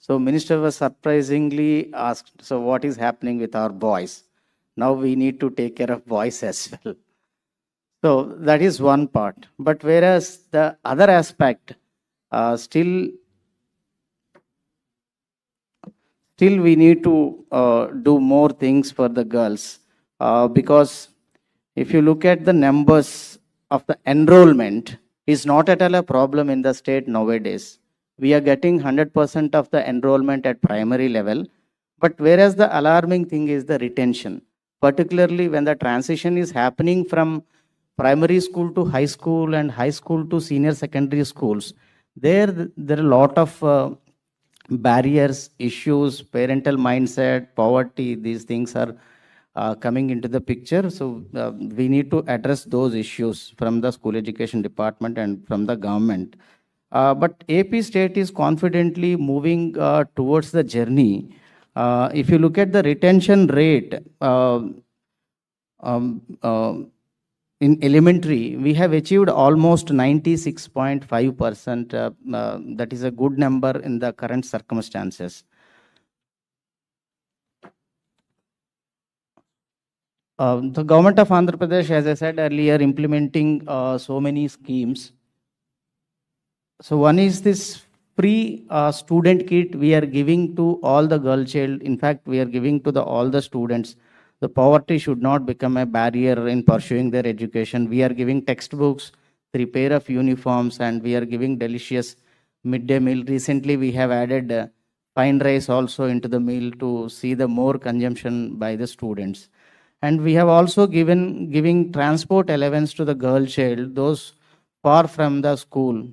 So minister was surprisingly asked, so what is happening with our boys? Now we need to take care of boys as well. So that is one part. But whereas the other aspect, still we need to do more things for the girls, because if you look at the numbers of the enrollment, is not at all a problem in the state nowadays. We are getting 100% of the enrollment at primary level, but whereas the alarming thing is the retention, particularly when the transition is happening from primary school to high school and high school to senior secondary schools. There are a lot of barriers, issues, parental mindset, poverty. These things are coming into the picture. So we need to address those issues from the school education department and from the government. But AP state is confidently moving towards the journey. If you look at the retention rate, um, uh, in elementary, we have achieved almost 96.5%. That is a good number in the current circumstances. The government of Andhra Pradesh, as I said earlier, implementing so many schemes. So one is this free student kit we are giving to all the girl child. In fact, we are giving to all the students. The poverty should not become a barrier in pursuing their education. We are giving textbooks, 3 pair of uniforms, and we are giving delicious midday meal. Recently, we have added fine rice also into the meal to see the more consumption by the students. And we have also giving transport allowance to the girl child, those far from the school.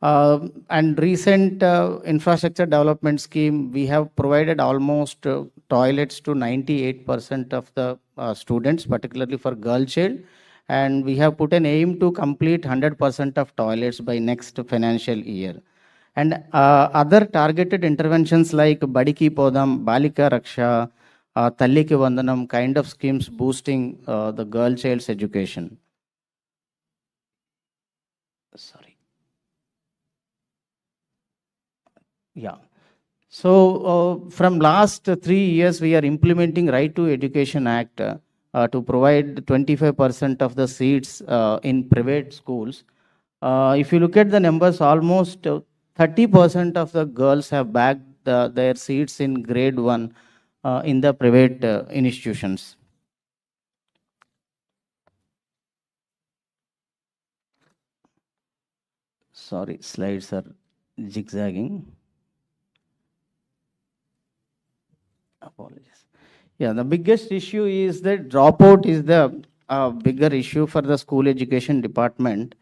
And recent infrastructure development scheme, we have provided almost toilets to 98% of the students, particularly for girl child. And we have put an aim to complete 100% of toilets by next financial year. And other targeted interventions like Badiki Podam, Balika Raksha, Talliki Vandanam kind of schemes boosting the girl child's education. Sorry. Yeah. So from last 3 years, we are implementing Right to Education Act to provide 25% of the seats in private schools. If you look at the numbers, almost 30% of the girls have bagged their seats in grade 1 in the private institutions. Sorry, slides are zigzagging. Apologies. Yeah, the biggest issue is that dropout is the bigger issue for the school education department.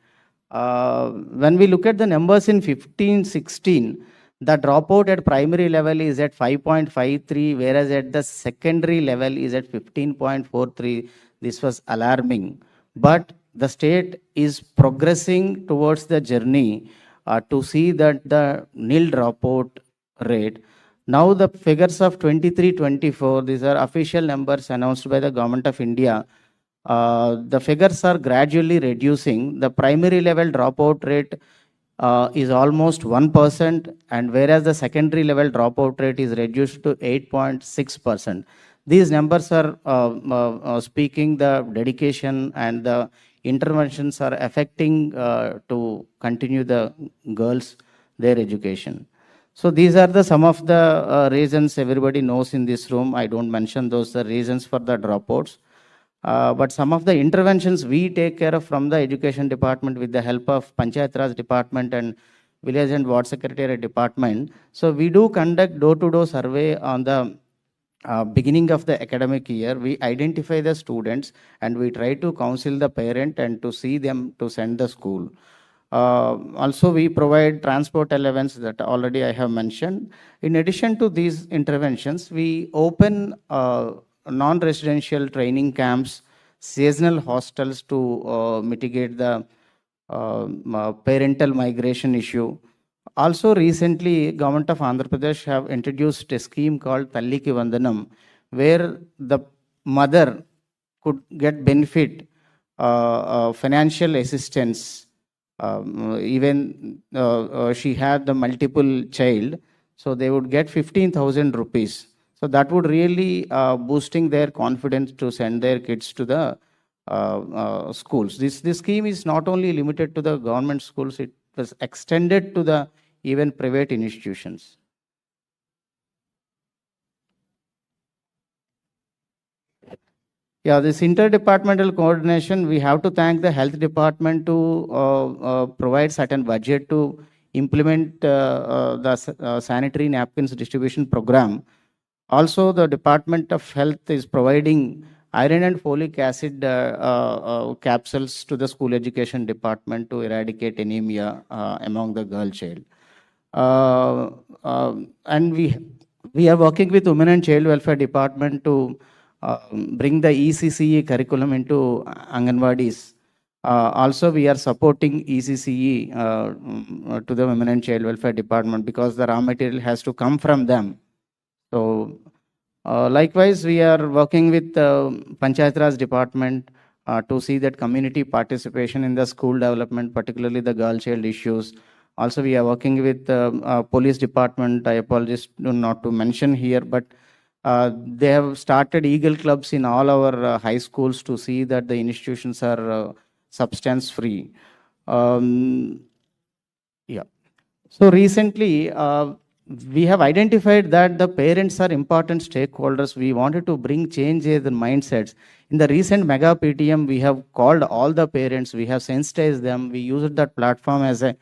When we look at the numbers in 15-16, the dropout at primary level is at 5.53, whereas at the secondary level is at 15.43. This was alarming. But the state is progressing towards the journey to see that the nil dropout rate. Now the figures of 23-24, these are official numbers announced by the Government of India. The figures are gradually reducing. The primary level dropout rate is almost 1%, and whereas the secondary level dropout rate is reduced to 8.6%. These numbers are speaking the dedication and the interventions are affecting to continue the girls their education. So these are the some of the reasons everybody knows in this room. I don't mention those the reasons for the dropouts. But some of the interventions we take care of from the education department with the help of Panchayat Raj department and village and ward secretariat department. So we do conduct door-to-door survey on the beginning of the academic year. We identify the students and we try to counsel the parent and to see them to send the school. Also, we provide transport allowance that already I have mentioned. In addition to these interventions, we open non-residential training camps, seasonal hostels to mitigate the parental migration issue. Also, recently, Government of Andhra Pradesh have introduced a scheme called Talliki Vandanam, where the mother could get benefit financial assistance even she had the multiple child. So they would get 15,000 rupees. So that would really boosting their confidence to send their kids to the schools. This scheme is not only limited to the government schools, it was extended to the even private institutions. Yeah, this interdepartmental coordination, we have to thank the health department to provide certain budget to implement the sanitary napkins distribution program. Also, the Department of Health is providing iron and folic acid capsules to the school education department to eradicate anemia among the girl child. And we are working with Women and Child Welfare Department to bring the ECCE curriculum into Anganwadis. Also, we are supporting ECCE to the Women and Child Welfare Department because the raw material has to come from them. So, likewise, we are working with Panchayat Raj Department to see that community participation in the school development, particularly the girl child issues. Also, we are working with police department. I apologize not to mention here, but they have started Eagle clubs in all our high schools to see that the institutions are substance free. Yeah. So recently, we have identified that the parents are important stakeholders. We wanted to bring change in the mindsets. In the recent mega PTM, we have called all the parents. We have sensitized them. We used that platform as a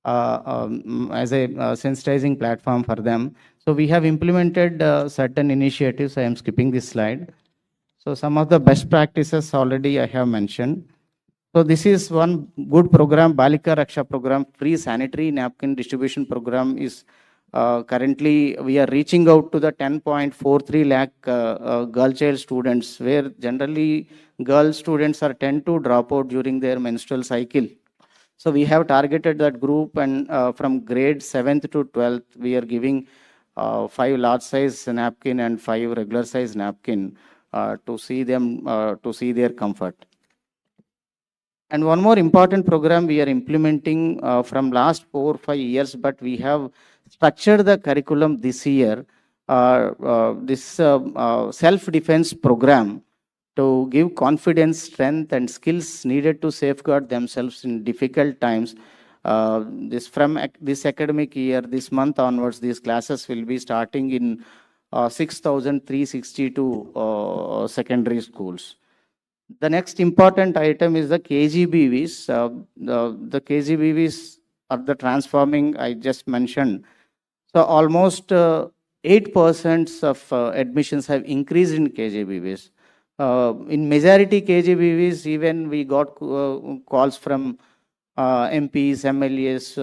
sensitizing platform for them. So we have implemented certain initiatives. I am skipping this slide. So some of the best practices already I have mentioned. So this is one good program, Balika Raksha program, free sanitary napkin distribution program is currently we are reaching out to the 10.43 lakh girl child students, where generally girl students are tend to drop out during their menstrual cycle. So we have targeted that group, and from grade 7th to 12th, we are giving 5 large size napkin and 5 regular size napkin to see them, to see their comfort. And one more important program we are implementing from last 4 or 5 years, but we have structured the curriculum this year, this self-defense program to give confidence, strength, and skills needed to safeguard themselves in difficult times. This academic year, this month onwards, these classes will be starting in 6,362 secondary schools. The next important item is the KGBVs. The KGBVs are the transforming I just mentioned. So almost 8% of admissions have increased in KGBVs. In majority KGBVs, even we got calls from MPs, MLAs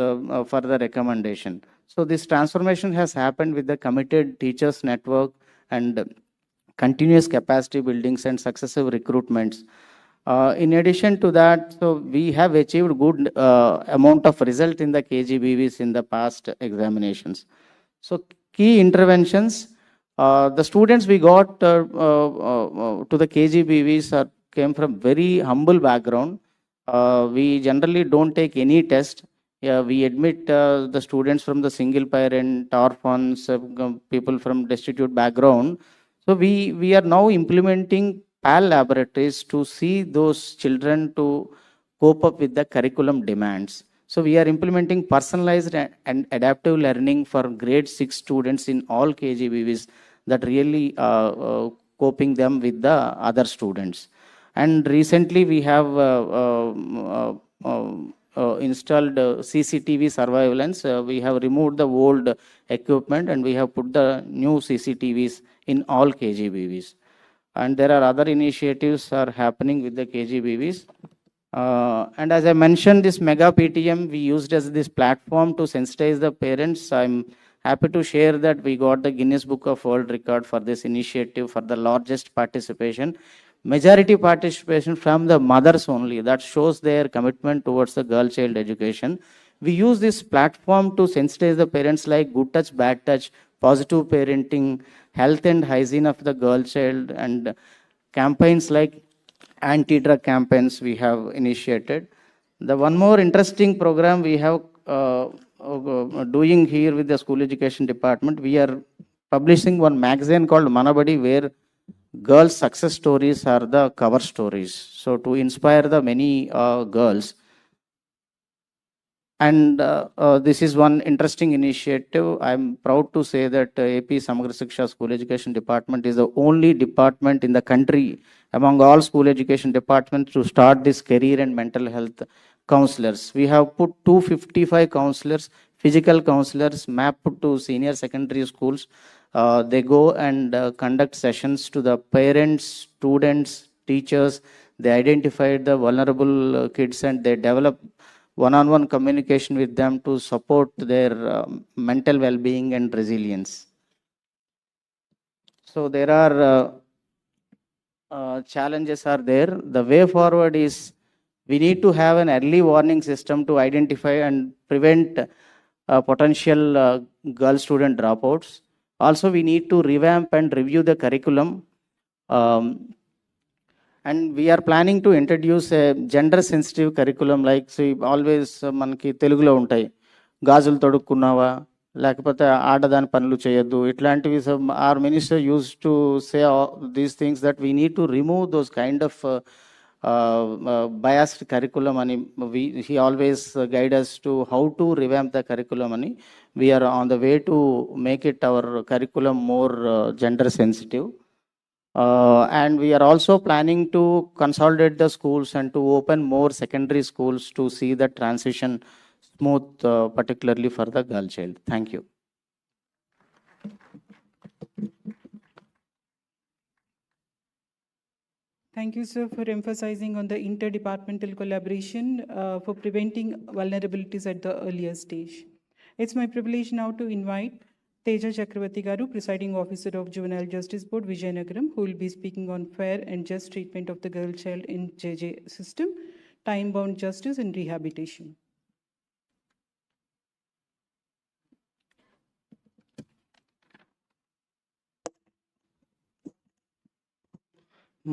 for the recommendation. So this transformation has happened with the committed teachers network and continuous capacity buildings and successive recruitments. In addition to that, so we have achieved good amount of result in the KGBVs in the past examinations. So key interventions, the students we got to the KGBVs came from very humble background. We generally don't take any test. We admit the students from the single parent, orphans, people from destitute background. So we are now implementing PAL laboratories to see those children to cope up with the curriculum demands. So we are implementing personalized and adaptive learning for grade 6 students in all KGBVs that really coping them with the other students. And recently we have installed CCTV surveillance. We have removed the old equipment and we have put the new CCTVs in all KGBVs. And there are other initiatives are happening with the KGBVs. And as I mentioned, this mega PTM we used as this platform to sensitize the parents. I'm happy to share that we got the Guinness Book of World Record for this initiative for the largest participation. Majority participation from the mothers only. That shows their commitment towards the girl child education. We use this platform to sensitize the parents like good touch, bad touch, positive parenting, health and hygiene of the girl child, and campaigns like anti-drug campaigns we have initiated. The one more interesting program we have doing here with the school education department, we are publishing one magazine called Manabadi, where girls' success stories are the cover stories. So to inspire the many girls, and this is one interesting initiative. I'm proud to say that AP Samagra Shiksha School Education Department is the only department in the country among all school education departments to start this career and mental health counselors. We have put 255 counselors, physical counselors, mapped to senior secondary schools. They go and conduct sessions to the parents, students, teachers. They identify the vulnerable kids and they develop one-on-one communication with them to support their mental well-being and resilience. So there are challenges are there. The way forward is we need to have an early warning system to identify and prevent potential girl student dropouts. Also, we need to revamp and review the curriculum. And we are planning to introduce a gender sensitive curriculum, like see always మనకి తెలుగులో ఉంటాయి, గాజులు తొడుక్కున్నావా లేకపోతే ఆడదాని పనులు చేయొద్దు, ఇట్లాంటివి our minister used to say these things, that we need to remove those kind of biased curriculum, and he always guide us to how to revamp the curriculum, and we are on the way to make it our curriculum more gender sensitive. And we are also planning to consolidate the schools and to open more secondary schools to see the transition smooth, particularly for the girl child. Thank you. Thank you, sir, for emphasizing on the interdepartmental collaboration for preventing vulnerabilities at the earlier stage. It's my privilege now to invite Teja Chakravarti Garu, Presiding Officer of Juvenile Justice Board, Vijayanagaram, who will be speaking on fair and just treatment of the girl child in JJ system, time-bound justice and rehabilitation.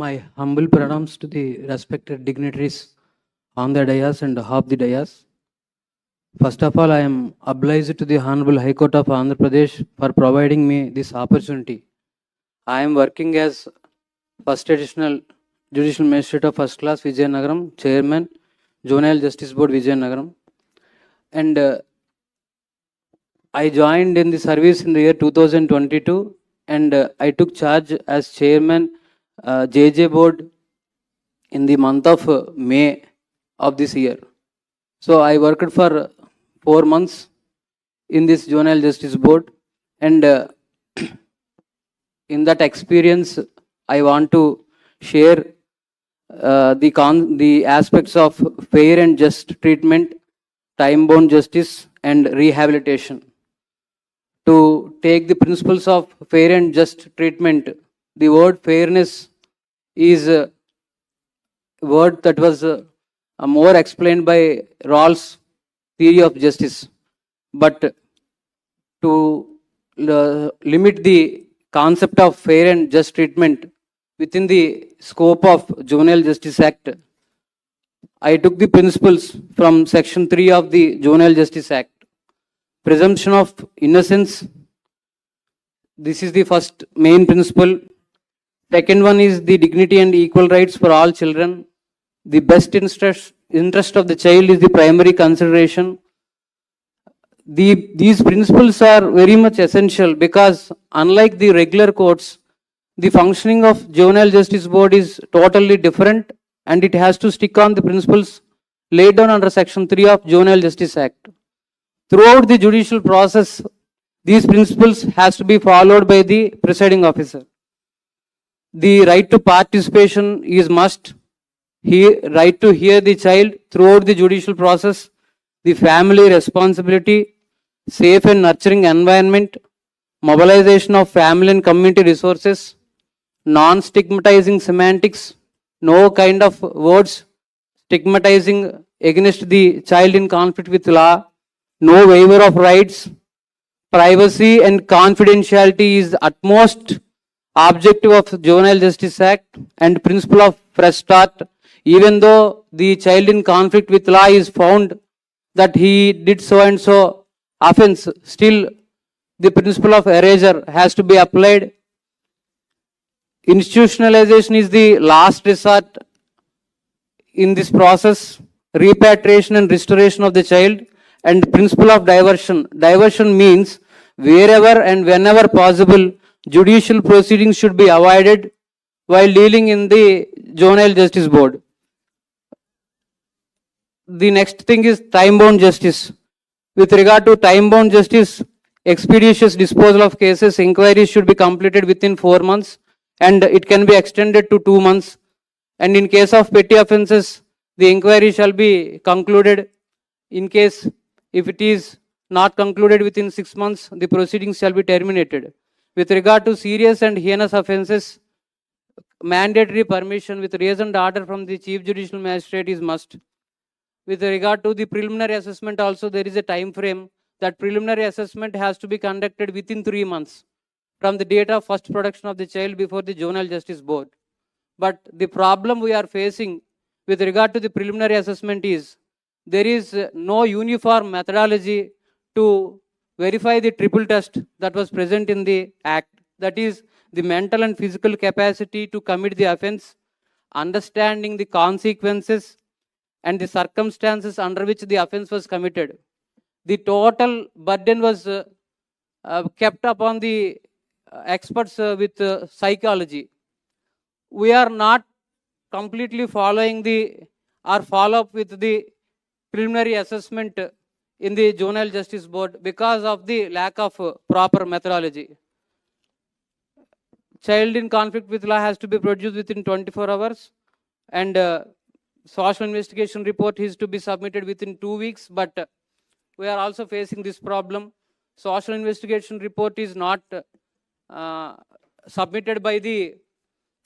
My humble pranams to the respected dignitaries on the dais and off the dais. First of all, I am obliged to the Hon'ble High Court of Andhra Pradesh for providing me this opportunity. I am working as First Additional Judicial Magistrate of First Class Vijayanagaram, Chairman, Juvenile Justice Board Vijayanagaram. And I joined in the service in the year 2022, and I took charge as Chairman JJ Board in the month of May of this year. So I worked for 4 months in this Juvenile Justice Board, and in that experience, I want to share the aspects of fair and just treatment, time-bound justice, and rehabilitation. To take the principles of fair and just treatment, the word fairness is a word that was more explained by Rawls' theory of justice. But to limit the concept of fair and just treatment within the scope of Juvenile Justice Act, I took the principles from Section 3 of the Juvenile Justice Act. Presumption of innocence. This is the first main principle. Second one is the dignity and equal rights for all children. The best interest of the child is the primary consideration. These principles are very much essential because unlike the regular courts, the functioning of Juvenile Justice Board is totally different, and it has to stick on the principles laid down under Section 3 of Juvenile Justice Act. Throughout the judicial process, these principles has to be followed by the presiding officer. The right to participation is must. Right to hear the child throughout the judicial process, the family responsibility, safe and nurturing environment, mobilization of family and community resources, non-stigmatizing semantics, no kind of words stigmatizing against the child in conflict with law, no waiver of rights, privacy and confidentiality is the utmost objective of Juvenile Justice Act, and principle of fresh start. Even though the child in conflict with law is found that he did so and so offense, still the principle of erasure has to be applied. Institutionalization is the last resort in this process. Repatriation and restoration of the child, and principle of diversion. Diversion means wherever and whenever possible, judicial proceedings should be avoided while dealing in the juvenile justice board. The next thing is time-bound justice. With regard to time-bound justice, expeditious disposal of cases, inquiries should be completed within 4 months, and it can be extended to 2 months. And in case of petty offences, the inquiry shall be concluded. In case if it is not concluded within 6 months, the proceedings shall be terminated. With regard to serious and heinous offences, mandatory permission with reasoned order from the Chief Judicial Magistrate is must. With regard to the preliminary assessment also, there is a time frame that preliminary assessment has to be conducted within 3 months from the date of first production of the child before the Juvenile Justice Board. But the problem we are facing with regard to the preliminary assessment is there is no uniform methodology to verify the triple test that was present in the Act. That is the mental and physical capacity to commit the offense, understanding the consequences and the circumstances under which the offense was committed. The total burden was kept upon the experts with psychology. We are not completely following or follow up with the preliminary assessment in the Juvenile Justice Board because of the lack of proper methodology. Child in conflict with law has to be produced within 24 hours, and social investigation report is to be submitted within 2 weeks, but we are also facing this problem. Social investigation report is not submitted by the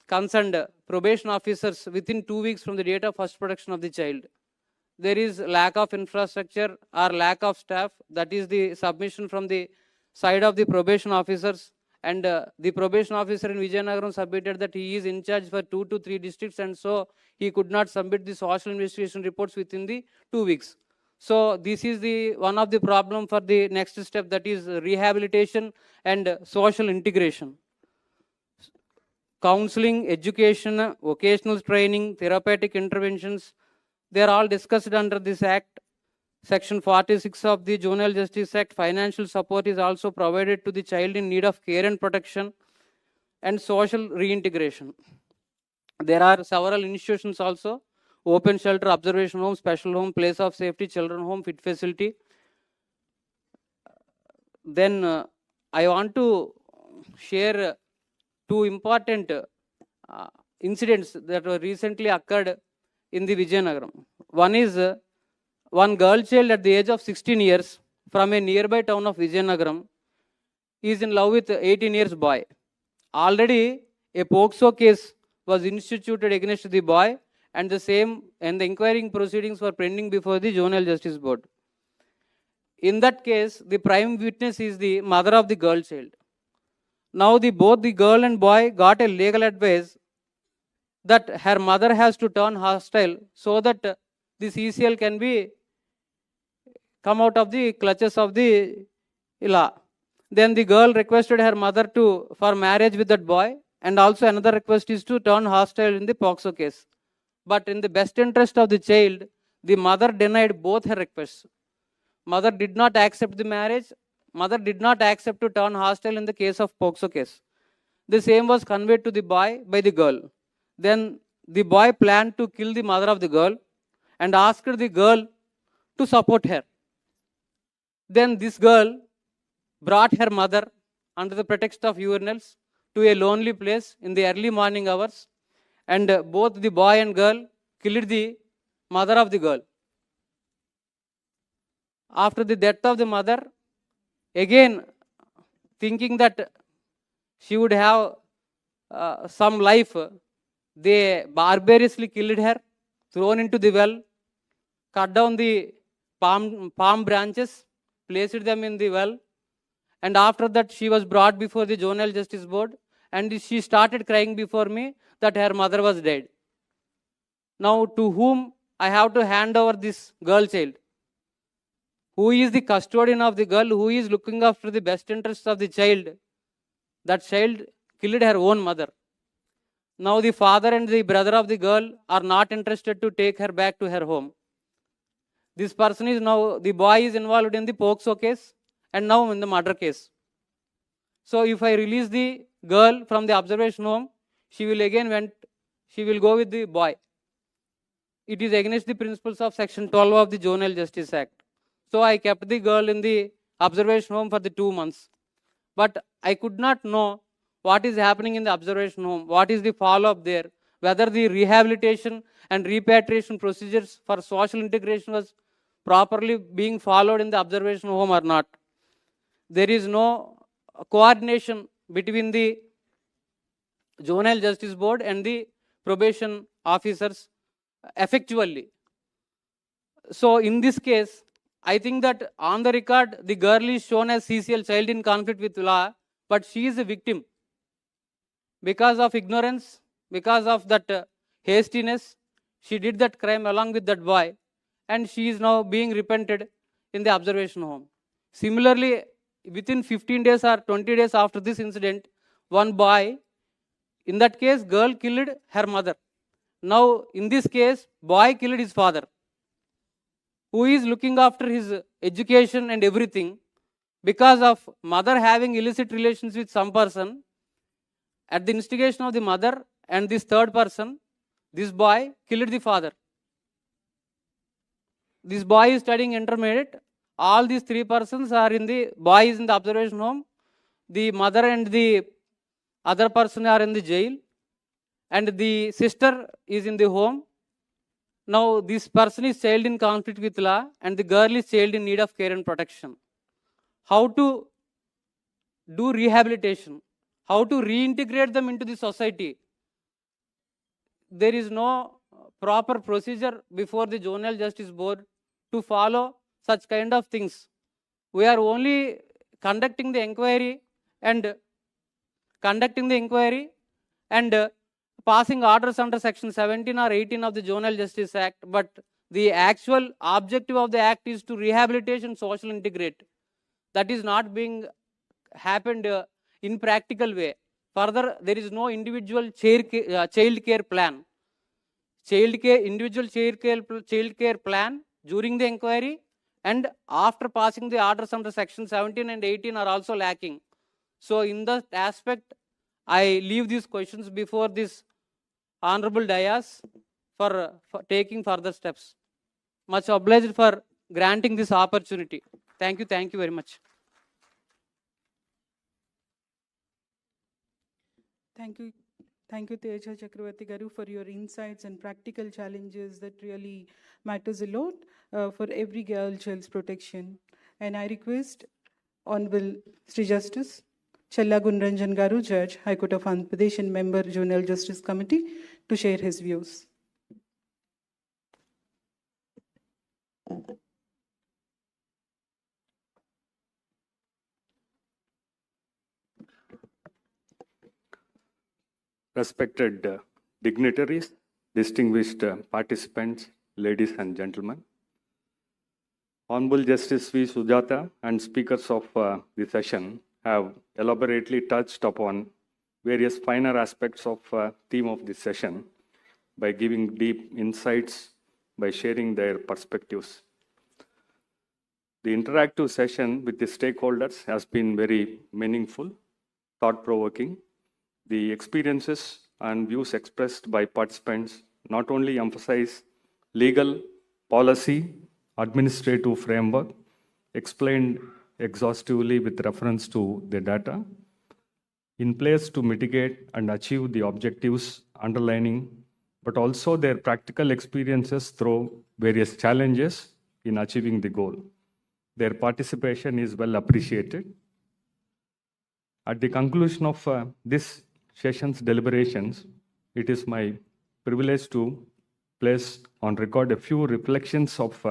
concerned probation officers within 2 weeks from the date of first production of the child. There is lack of infrastructure or lack of staff. That is the submission from the side of the probation officers, and the probation officer in Vijayanagaram submitted that he is in charge for 2 to 3 districts, and so he could not submit the social investigation reports within the 2 weeks. So this is the one of the problem for the next step, that is rehabilitation and social integration. Counseling, education, vocational training, therapeutic interventions, they are all discussed under this Act. Section 46 of the Juvenile Justice Act, financial support is also provided to the child in need of care and protection, and social reintegration. There are several institutions also: open shelter, observation home, special home, place of safety, children home, fit facility. Then I want to share 2 important incidents that were recently occurred in the Vijayanagaram. One is one girl child at the age of 16 years from a nearby town of Vijayanagaram is in love with 18 years boy. Already a POCSO case was instituted against the boy, and the inquiring proceedings were pending before the Juvenile Justice Board. In that case, the prime witness is the mother of the girl child. Now both the girl and boy got a legal advice that her mother has to turn hostile so that the CCL can be come out of the clutches of the law. Then the girl requested her mother for marriage with that boy, and also another request is to turn hostile in the POCSO case. But in the best interest of the child, the mother denied both her requests. Mother did not accept the marriage. Mother did not accept to turn hostile in the case of POCSO case. The same was conveyed to the boy by the girl. Then the boy planned to kill the mother of the girl and asked the girl to support her. Then this girl brought her mother under the pretext of urinals to a lonely place in the early morning hours, and both the boy and girl killed the mother of the girl. After the death of the mother, again thinking that she would have some life, they barbarously killed her, thrown into the well, cut down the palm branches, placed them in the well, and after that she was brought before the Juvenile Justice Board, and she started crying before me that her mother was dead. Now to whom I have to hand over this girl child? who is the custodian of the girl, who is looking after the best interests of the child, that child killed her own mother. Now the father and the brother of the girl are not interested to take her back to her home. This person is now, the boy is involved in the POCSO case and now in the murder case. So if I release the girl from the observation home, she will go with the boy. It is against the principles of Section 12 of the Juvenile Justice Act. So I kept the girl in the observation home for the 2 months. But I could not know what is happening in the observation home, what is the follow-up there, whether the rehabilitation and repatriation procedures for social integration was properly being followed in the observation home or not. There is no coordination between the Juvenile Justice Board and the probation officers effectively. So in this case, I think that on the record, the girl is shown as CCL, child in conflict with law, but she is a victim. Because of ignorance, because of that hastiness, she did that crime along with that boy, and she is now being repented in the observation home. Similarly, within 15 days or 20 days after this incident, one boy, in that case, girl killed her mother. Now, in this case, boy killed his father, who is looking after his education and everything. Because of mother having illicit relations with some person, at the instigation of the mother and this third person, this boy killed the father. This boy is studying intermediate. All these 3 persons are in the, boy is in the observation home. The mother and the other person are in the jail. And the sister is in the home. Now this person is child in conflict with law and the girl is child in need of care and protection. How to do rehabilitation? How to reintegrate them into the society? There is no proper procedure before the Juvenile Justice Board to follow such kind of things. We are only conducting the inquiry and passing orders under Section 17 or 18 of the Juvenile Justice Act, but the actual objective of the act is to rehabilitate and social integrate. That is not being happened in practical way. Further, there is no individual child care plan. Individual child care plan during the inquiry and after passing the orders under Section 17 and 18 are also lacking. So in that aspect, I leave these questions before this Honorable Dais for taking further steps. Much obliged for granting this opportunity. Thank you very much. Thank you, Teja Chakravarti Garu, for your insights and practical challenges that really matters a lot for every girl child's protection. And I request Hon'ble Sri Justice Challa Gunranjan Garu, Judge, High Court of Andhra Pradesh and Member, Juvenile Justice Committee, to share his views. Respected dignitaries, distinguished participants, ladies and gentlemen. Honorable Justice V. Sujata and speakers of the session have elaborately touched upon various finer aspects of theme of this session by giving deep insights, by sharing their perspectives. The interactive session with the stakeholders has been very meaningful, thought-provoking. The experiences and views expressed by participants not only emphasize legal, policy, administrative framework, explained exhaustively with reference to the data, in place to mitigate and achieve the objectives underlining, but also their practical experiences through various challenges in achieving the goal. Their participation is well appreciated. At the conclusion of this session's deliberations, it is my privilege to place on record a few reflections of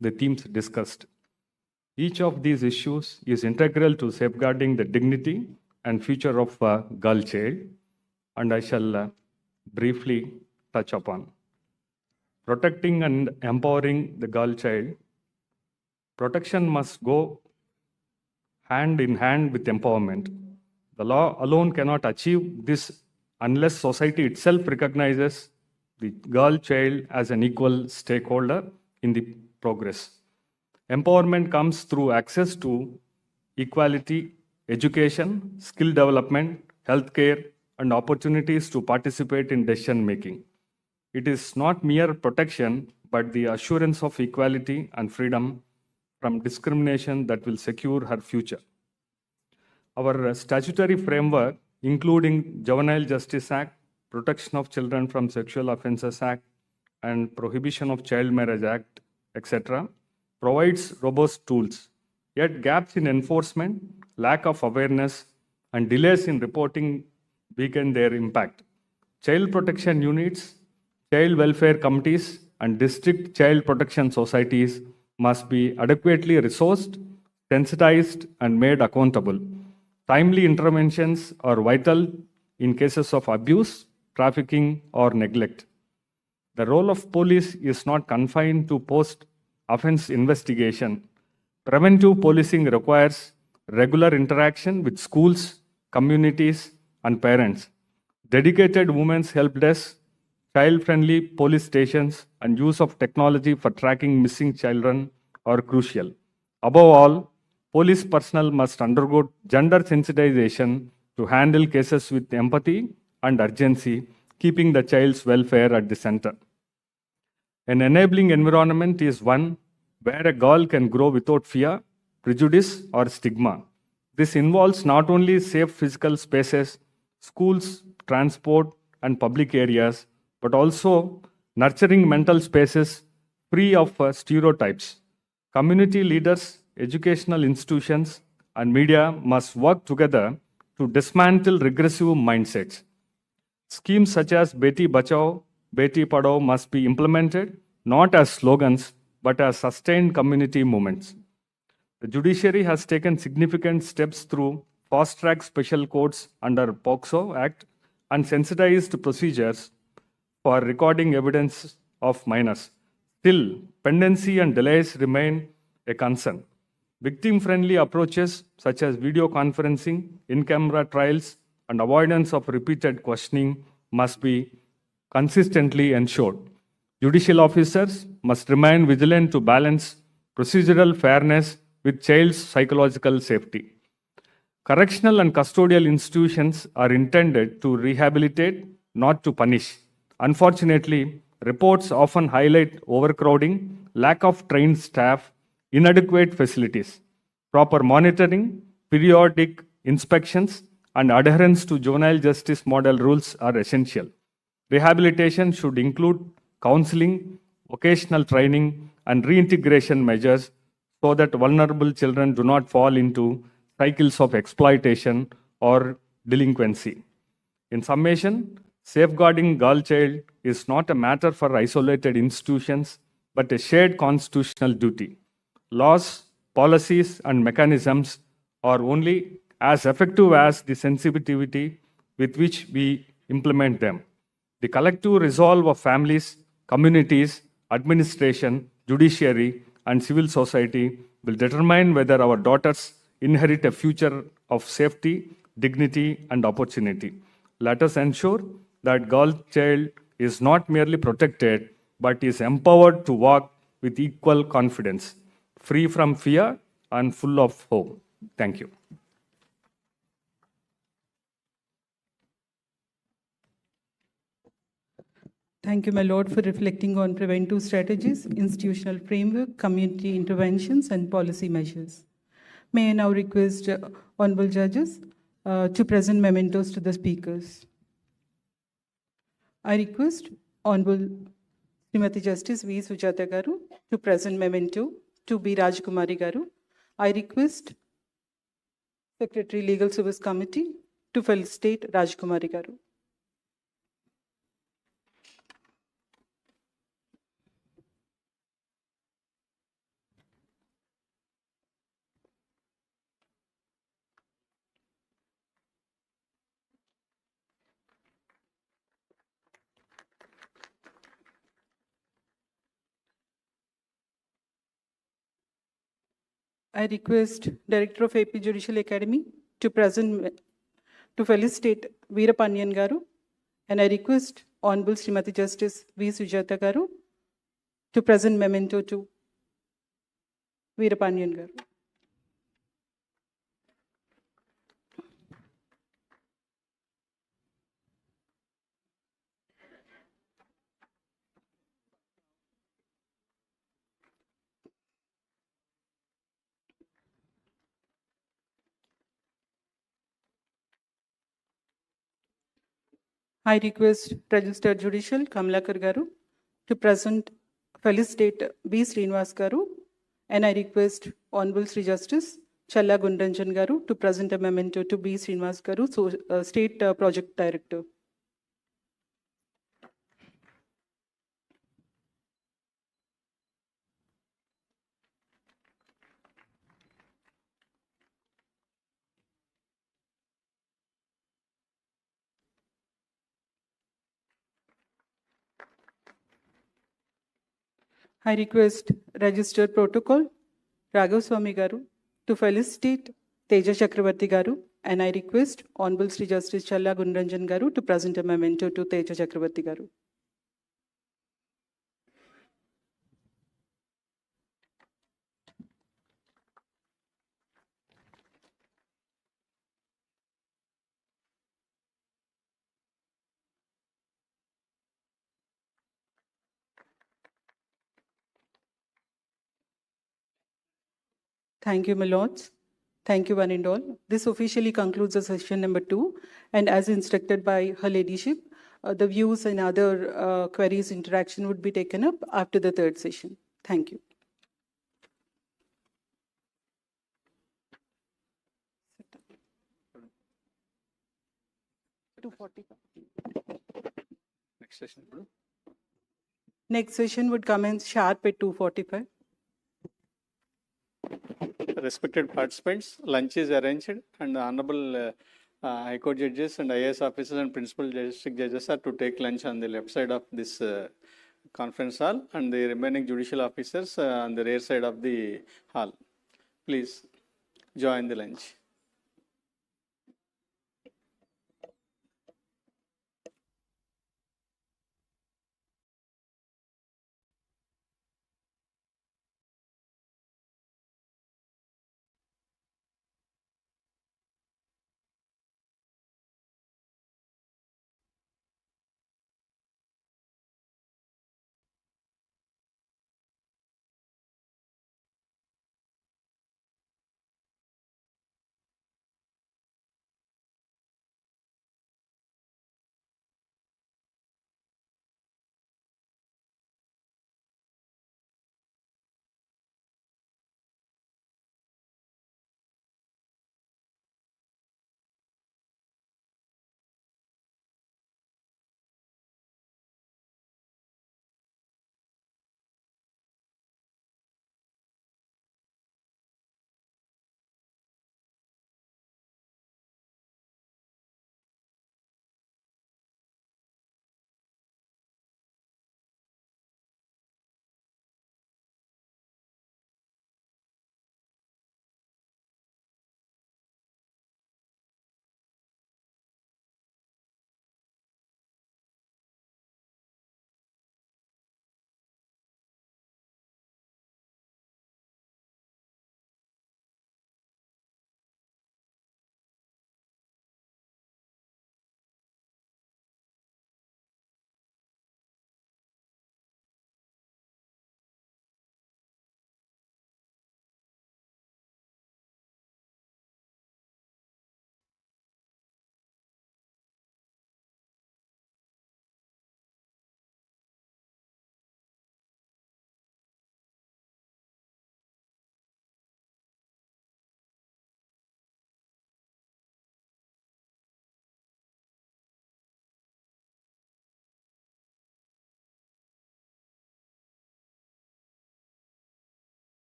the themes discussed. Each of these issues is integral to safeguarding the dignity and future of girl child, and I shall briefly touch upon. Protecting and empowering the girl child. Protection must go hand in hand with empowerment. The law alone cannot achieve this unless society itself recognizes the girl child as an equal stakeholder in the progress. Empowerment comes through access to equality, education, skill development, healthcare, and opportunities to participate in decision making. It is not mere protection, but the assurance of equality and freedom from discrimination that will secure her future. Our statutory framework, including Juvenile Justice Act, Protection of Children from Sexual Offences Act, and Prohibition of Child Marriage Act, etc., provides robust tools. Yet gaps in enforcement, lack of awareness, and delays in reporting weaken their impact. Child protection units, child welfare committees, and district child protection societies must be adequately resourced, sensitized, and made accountable. Timely interventions are vital in cases of abuse, trafficking, or neglect. The role of police is not confined to post offense investigation. Preventive policing requires regular interaction with schools, communities, and parents. Dedicated women's help desks, child friendly police stations, and use of technology for tracking missing children are crucial. Above all, police personnel must undergo gender sensitization to handle cases with empathy and urgency, keeping the child's welfare at the center. An enabling environment is one where a girl can grow without fear, prejudice, or stigma. This involves not only safe physical spaces, schools, transport, and public areas, but also nurturing mental spaces free of stereotypes. Community leaders, educational institutions, and media must work together to dismantle regressive mindsets. Schemes such as Beti Bachao, Beti Padhao must be implemented not as slogans but as sustained community movements. The judiciary has taken significant steps through fast track special courts under POCSO Act and sensitized procedures for recording evidence of minors. Still, pendency and delays remain a concern. Victim friendly approaches such as video conferencing, in camera trials, and avoidance of repeated questioning must be consistently ensured. Judicial officers must remain vigilant to balance procedural fairness with child's psychological safety. Correctional and custodial institutions are intended to rehabilitate, not to punish. Unfortunately, reports often highlight overcrowding, lack of trained staff, inadequate facilities. Proper monitoring, periodic inspections, and adherence to juvenile justice model rules are essential. Rehabilitation should include counseling, vocational training, and reintegration measures so that vulnerable children do not fall into cycles of exploitation or delinquency. In summation, safeguarding girl child is not a matter for isolated institutions, but a shared constitutional duty. Laws, policies, and mechanisms are only as effective as the sensitivity with which we implement them. The collective resolve of families, communities, administration, judiciary, and civil society will determine whether our daughters inherit a future of safety, dignity, and opportunity. Let us ensure that girl child is not merely protected, but is empowered to walk with equal confidence, free from fear and full of hope. Thank you. Thank you, my Lord, for reflecting on preventive strategies, institutional framework, community interventions, and policy measures. May I now request honorable judges to present mementos to the speakers. I request Honorable Srimati Justice V. Sujata Garu to present memento to B. Rajkumari Garu. I request Secretary Legal Service Committee to felicitate Rajkumari Garu. I request Director of AP Judicial Academy to present, to felicitate Veerapanyan Garu, and I request Honorable Srimati Justice V. Sujata Garu to present memento to Veerapanyan Garu. I request Registered Judicial Kamlakar Garu to present felicitate B. Srinivas Garu, and I request Honorable Sri Justice Challa Gundanjan Garu to present a memento to B. Srinivas Garu, so, State Project Director. I request Registered Protocol Raghav Swami Garu to felicitate Teja Chakravarti Garu, and I request Honorable Sri Justice Challa Gundanjan Garu to present a memento to Teja Chakravarti Garu. Thank you, my lords. Thank you, one and all. This officially concludes the session number 2, and as instructed by Her Ladyship, the views and other queries interaction would be taken up after the third session. Thank you. Next session would commence sharp at 2:45. Respected participants, lunch is arranged and the Honorable High Court judges and IAS officers and principal district judges are to take lunch on the left side of this conference hall, and the remaining judicial officers on the rear side of the hall. Please join the lunch.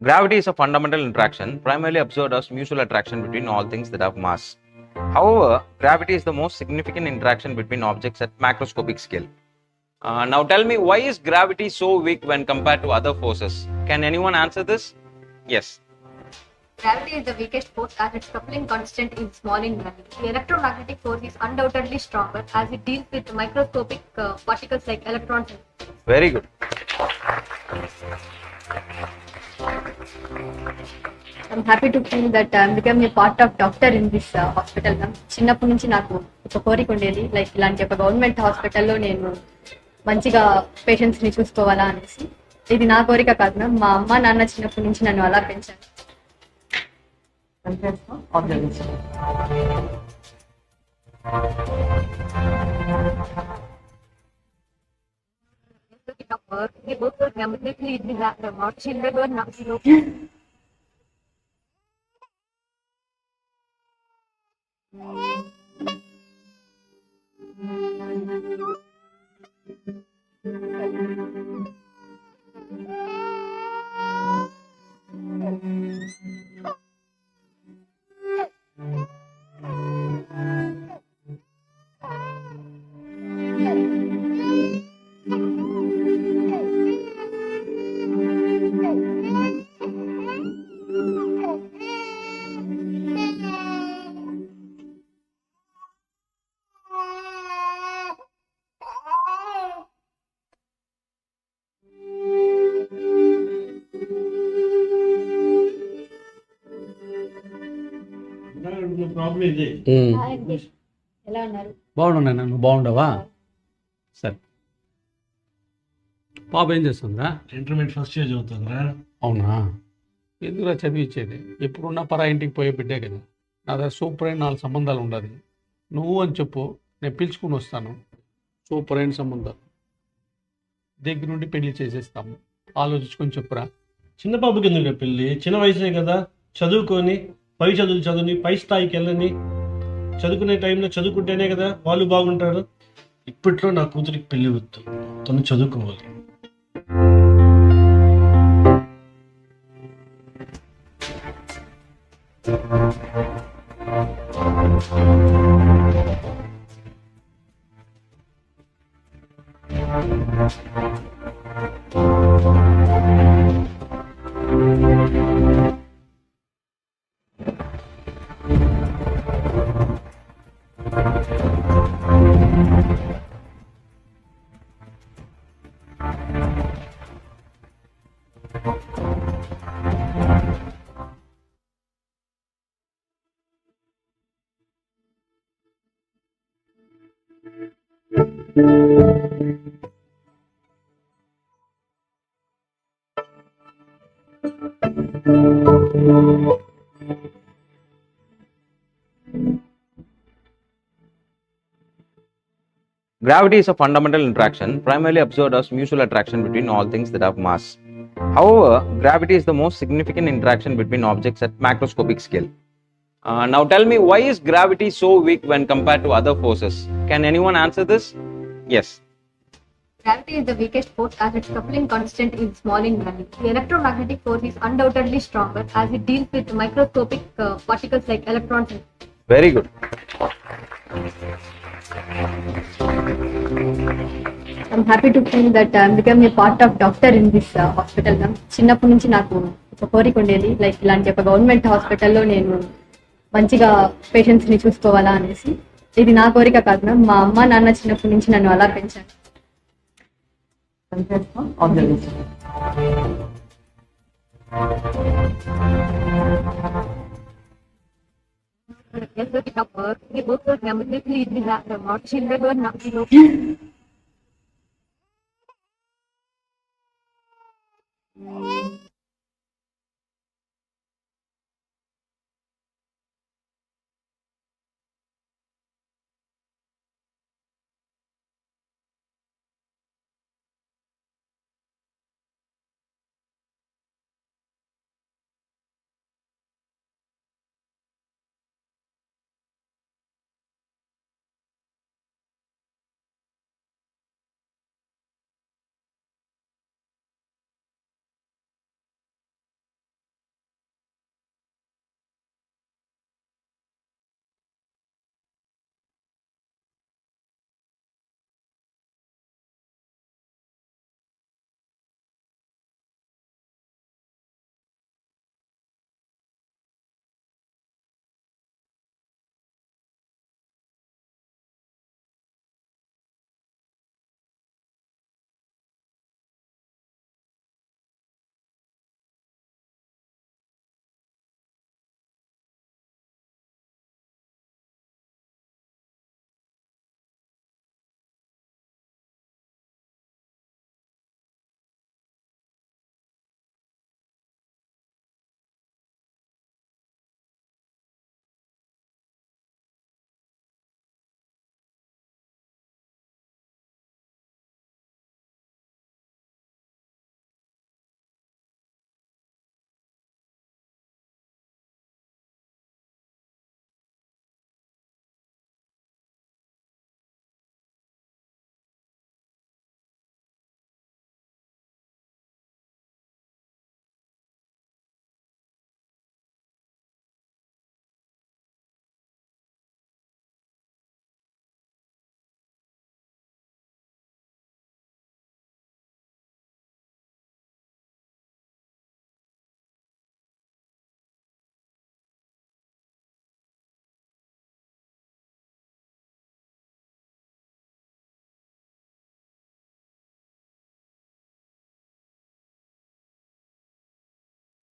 Gravity is a fundamental interaction primarily observed as mutual attraction between all things that have mass. However, gravity is the most significant interaction between objects at macroscopic scale. Now tell me, why is gravity so weak when compared to other forces? Can anyone answer this? Yes. Gravity is the weakest force as its coupling constant is small in value. The electromagnetic force is undoubtedly stronger as it deals with microscopic particles like electrons. Very good. I'm happy to feel that I'm becoming a part of doctor in this hospital. చిన్నప్పటి నుంచి నాకు ఒక కోరిక ఉండేది like ఇలాంటి ఒక government హాస్పిటల్లో నేను మంచిగా పేషెంట్స్ ని చూసుకోవాలా అనేసి. ఇది నా కోరిక కాదు మ్యామ్, మా అమ్మ నాన్న చిన్నప్పటి నుంచి నన్ను అలా పెంచారు. ప్రాబ్లం ఇది. ఎలా ఉన్నారు? బాగున్నాను, నువ్వు బాగుండవా? సరే, పాప ఏం చేస్తుందిరా? ఇంటర్మీడియట్ ఫస్ట్ ఇయర్ చదువుతుందిరా. అవునా? ఎందుకురా చదివించేది? ఎప్పుడున్నా పరా ఇంటికి పోయే బిడ్డే కదా. నా దగ్గర సూపర్ అయిన 4 సంబంధాలు ఉండాలి. నువ్వు అని చెప్పు, నేను పిలుచుకుని వస్తాను. సూపర్ అయిన సంబంధాలు దగ్గర నుండి పెళ్లి చేసేస్తాము. ఆలోచించుకొని చెప్పురా. చిన్న పాపకి ఎందుకు పెళ్ళి? చిన్న వయసే కదా, చదువుకొని పై చదువులు చదువుని పై స్థాయికి వెళ్ళని. చదువుకునే టైంలో చదువుకుంటేనే కదా వాళ్ళు బాగుంటారు. ఇప్పట్లో నా కూతురికి పెళ్లి వద్దు, తను చదువుకోవాలి. Gravity is a fundamental interaction primarily observed as mutual attraction between all things that have mass. However, gravity is the most significant interaction between objects at macroscopic scale. Now tell me, why is gravity so weak when compared to other forces? Can anyone answer this? Yes. Gravity is the weakest force as its coupling constant is small in value. The electromagnetic force is undoubtedly stronger as it deals with microscopic particles like electrons. Very good. I'm happy to feel that I'm becoming a part of doctor in this hospital. చిన్నప్పటి నుంచి నాకు ఒక కోరిక ఉండేది like ఇలాంటి ఒక government హాస్పిటల్లో నేను మంచిగా పేషెంట్స్ ని చూసుకోవాలా అనేసి. ఇది నా కోరిక కాదు మ్యామ్, మా అమ్మ నాన్న చిన్నప్పటి నుంచి నన్ను అలా పెంచారు.